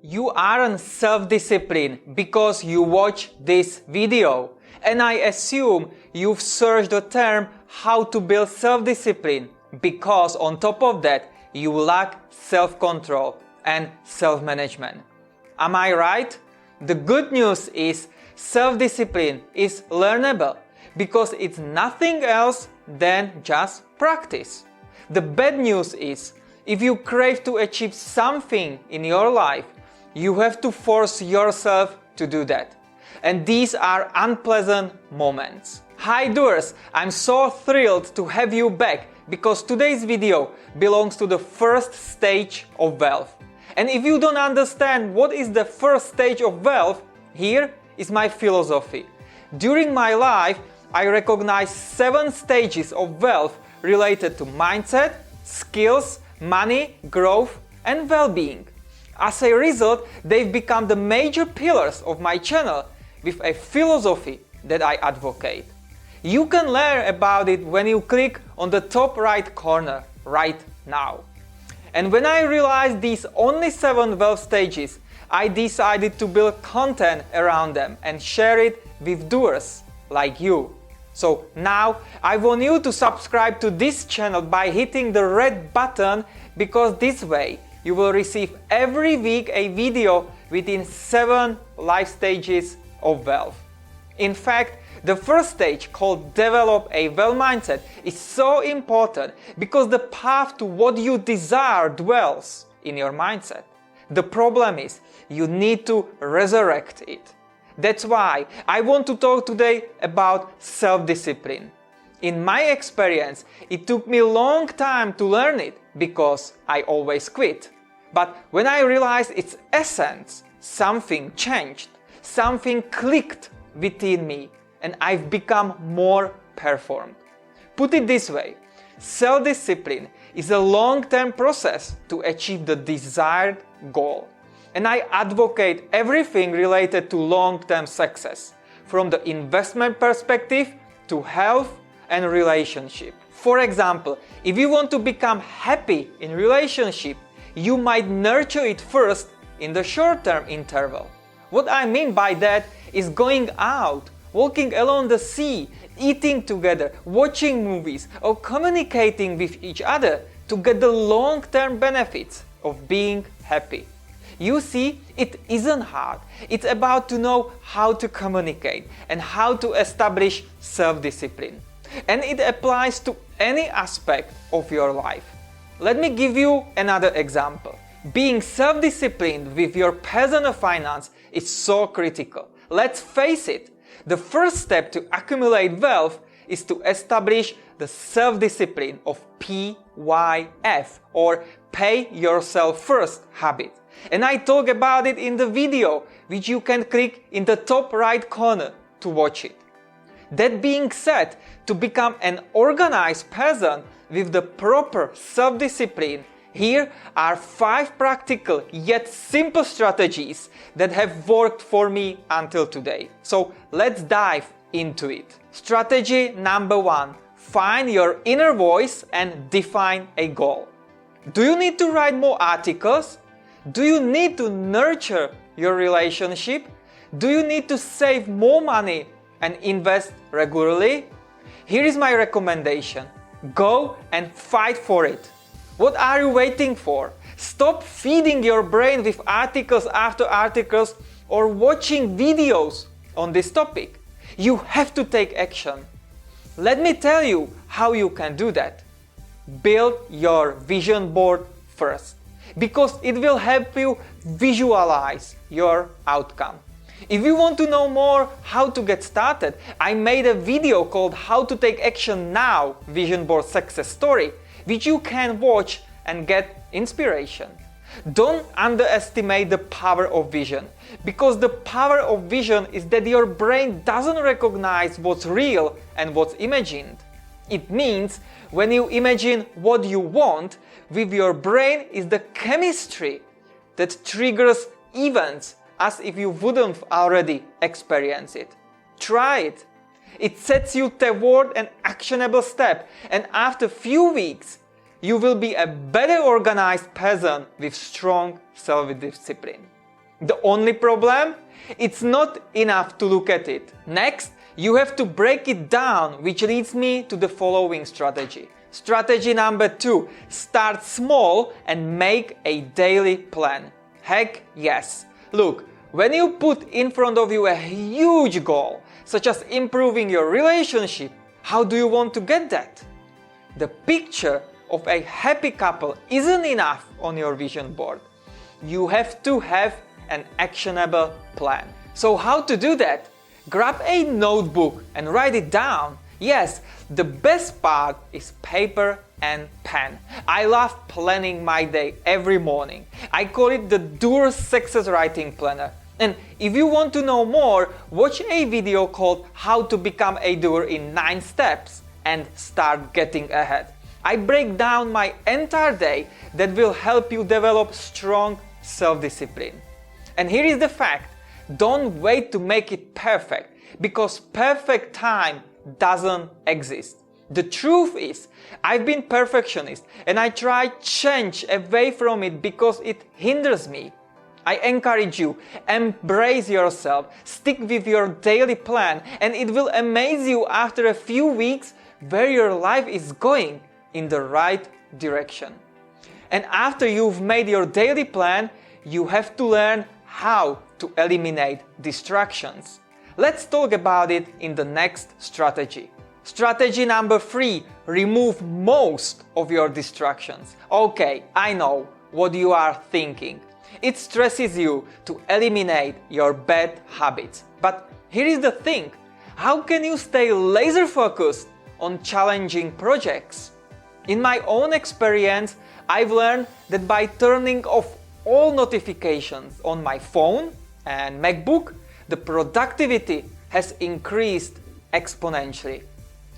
You aren't self-disciplined because you watch this video. And I assume you've searched the term how to build self-discipline because on top of that you lack self-control and self-management. Am I right? The good news is self-discipline is learnable because it's nothing else than just practice. The bad news is if you crave to achieve something in your life, you have to force yourself to do that. And these are unpleasant moments. Hi doers, I'm so thrilled to have you back because today's video belongs to the first stage of wealth. And if you don't understand what is the first stage of wealth, here is my philosophy. During my life, I recognized 7 stages of wealth related to mindset, skills, money, growth, and well-being. As a result, they've become the major pillars of my channel with a philosophy that I advocate. You can learn about it when you click on the top right corner right now. And when I realized these only 7 wealth stages, I decided to build content around them and share it with doers like you. So now I want you to subscribe to this channel by hitting the red button because this way you will receive every week a video within 7 life stages of wealth. In fact, the first stage, called Develop a Wealth Mindset, is so important because the path to what you desire dwells in your mindset. The problem is you need to resurrect it. That's why I want to talk today about self-discipline. In my experience, it took me a long time to learn it because I always quit. But when I realized its essence, something changed, something clicked within me, and I've become more performed. Put it this way, self-discipline is a long-term process to achieve the desired goal. And I advocate everything related to long-term success, from the investment perspective to health and relationship. For example, if you want to become happy in relationship, you might nurture it first in the short-term interval. What I mean by that is going out, walking along the sea, eating together, watching movies, or communicating with each other to get the long-term benefits of being happy. You see, it isn't hard. It's about to know how to communicate and how to establish self-discipline. And it applies to any aspect of your life. Let me give you another example. Being self-disciplined with your personal finance is so critical. Let's face it, the first step to accumulate wealth is to establish the self-discipline of PYF, or Pay Yourself First habit. And I talk about it in the video, which you can click in the top right corner to watch it. That being said, to become an organized person with the proper self-discipline, here are 5 practical yet simple strategies that have worked for me until today. So let's dive into it. Strategy number 1. Find your inner voice and define a goal. Do you need to write more articles? Do you need to nurture your relationship? Do you need to save more money and invest regularly? Here is my recommendation. Go and fight for it. What are you waiting for? Stop feeding your brain with articles after articles or watching videos on this topic. You have to take action. Let me tell you how you can do that. Build your vision board first, because it will help you visualize your outcome. If you want to know more how to get started, I made a video called How to Take Action Now Vision Board Success Story, which you can watch and get inspiration. Don't underestimate the power of vision, because the power of vision is that your brain doesn't recognize what's real and what's imagined. It means when you imagine what you want, with your brain is the chemistry that triggers events as if you wouldn't already experience it. Try it. It sets you toward an actionable step, and after few weeks, you will be a better organized person with strong self-discipline. The only problem? It's not enough to look at it. Next, you have to break it down, which leads me to the following strategy. Strategy number 2, start small and make a daily plan. Heck yes. Look, when you put in front of you a huge goal, such as improving your relationship, how do you want to get that? The picture of a happy couple isn't enough on your vision board. You have to have an actionable plan. So how to do that? Grab a notebook and write it down. Yes, the best part is paper and pen. I love planning my day every morning. I call it the Doer Success Writing Planner. And if you want to know more, watch a video called How to Become a Doer in 9 Steps and start getting ahead. I break down my entire day that will help you develop strong self-discipline. And here is the fact. Don't wait to make it perfect, because perfect time doesn't exist. The truth is, I've been perfectionist and I try change away from it because it hinders me. I encourage you, embrace yourself, stick with your daily plan, and it will amaze you after a few weeks where your life is going in the right direction. And after you've made your daily plan, you have to learn how to eliminate distractions. Let's talk about it in the next strategy. Strategy number 3, remove most of your distractions. Okay, I know what you are thinking. It stresses you to eliminate your bad habits. But here is the thing. How can you stay laser focused on challenging projects? In my own experience, I've learned that by turning off all notifications on my phone and MacBook, the productivity has increased exponentially.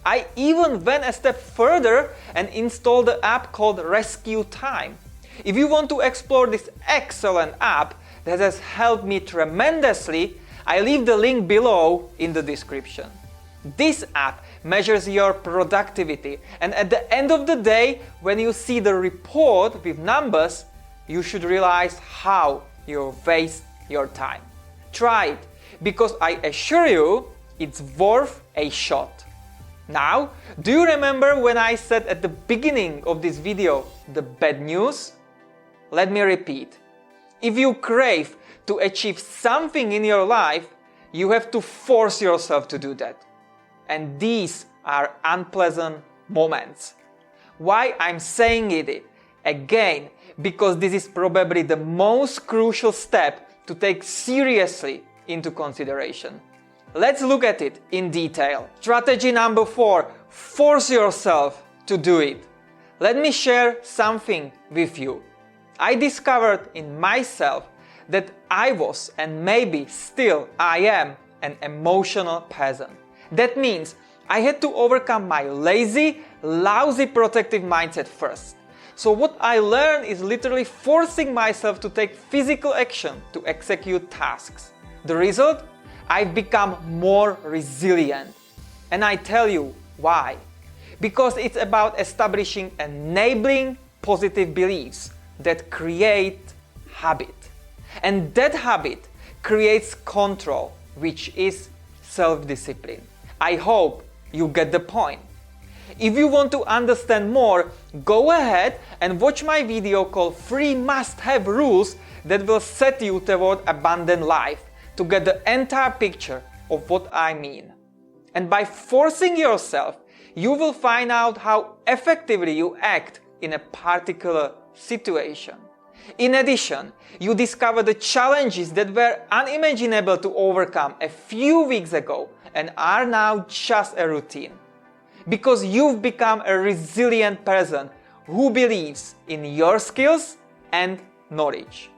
I even went a step further and installed the app called Rescue Time. If you want to explore this excellent app that has helped me tremendously, I leave the link below in the description. This app measures your productivity, and at the end of the day, when you see the report with numbers, you should realize how you waste your time. Try it, because I assure you, it's worth a shot. Now, do you remember when I said at the beginning of this video the bad news? Let me repeat. If you crave to achieve something in your life, you have to force yourself to do that. And these are unpleasant moments. Why I'm saying it again? Because this is probably the most crucial step to take seriously into consideration. Let's look at it in detail. Strategy number 4, force yourself to do it. Let me share something with you. I discovered in myself that I was, and maybe still I am, an emotional peasant. That means I had to overcome my lazy, lousy protective mindset first. So what I learned is literally forcing myself to take physical action to execute tasks. The result? I've become more resilient. And I tell you why. Because it's about establishing enabling positive beliefs that create habit. And that habit creates control, which is self-discipline. I hope you get the point. If you want to understand more, go ahead and watch my video called 3 Must-Have Rules that will set you toward abundant life to get the entire picture of what I mean. And by forcing yourself, you will find out how effectively you act in a particular situation. In addition, you discover the challenges that were unimaginable to overcome a few weeks ago and are now just a routine. Because you've become a resilient person who believes in your skills and knowledge.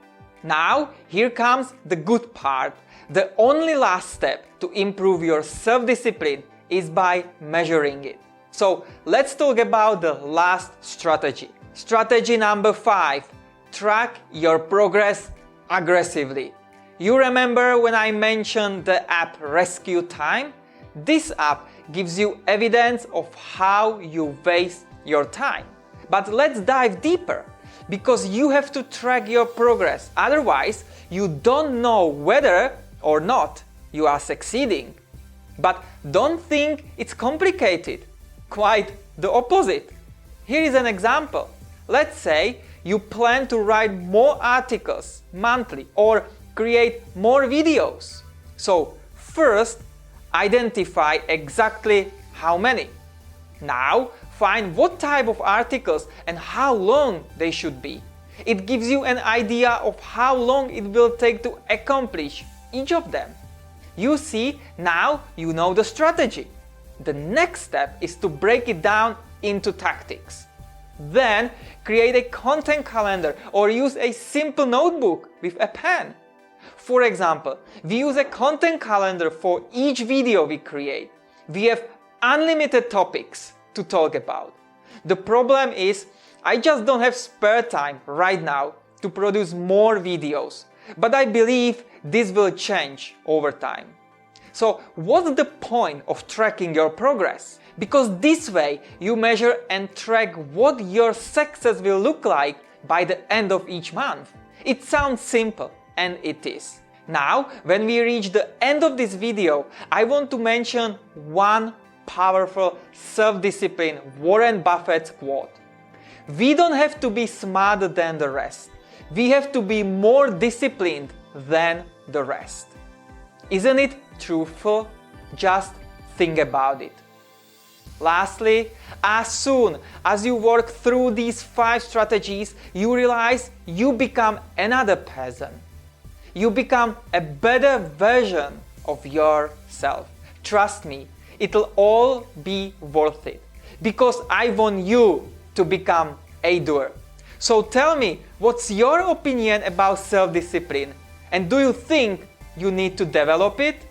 Now, here comes the good part. The only last step to improve your self-discipline is by measuring it. So let's talk about the last strategy. Strategy number 5, track your progress aggressively. You remember when I mentioned the app Rescue Time? This app gives you evidence of how you waste your time. But let's dive deeper. because you have to track your progress. Otherwise, you don't know whether or not you are succeeding. But don't think it's complicated. Quite the opposite. Here is an example. Let's say you plan to write more articles monthly or create more videos. So first, identify exactly how many. Now, find what type of articles and how long they should be. It gives you an idea of how long it will take to accomplish each of them. You see, now you know the strategy. The next step is to break it down into tactics. Then create a content calendar or use a simple notebook with a pen. For example, we use a content calendar for each video we create. We have unlimited topics to talk about. The problem is, I just don't have spare time right now to produce more videos, but I believe this will change over time. So what's the point of tracking your progress? Because this way you measure and track what your success will look like by the end of each month. It sounds simple, and it is. Now, when we reach the end of this video, I want to mention one powerful self-discipline Warren Buffett quote. We don't have to be smarter than the rest. We have to be more disciplined than the rest. Isn't it truthful? Just think about it. Lastly, as soon as you work through these 5 strategies, you realize you become another person. You become a better version of yourself. Trust me, it'll all be worth it, because I want you to become a doer. So tell me, what's your opinion about self-discipline? And do you think you need to develop it?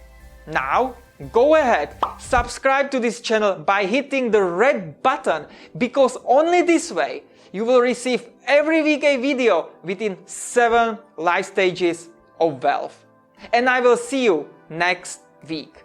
Now, go ahead, subscribe to this channel by hitting the red button, because only this way you will receive every week a video within 7 life stages of wealth. And I will see you next week.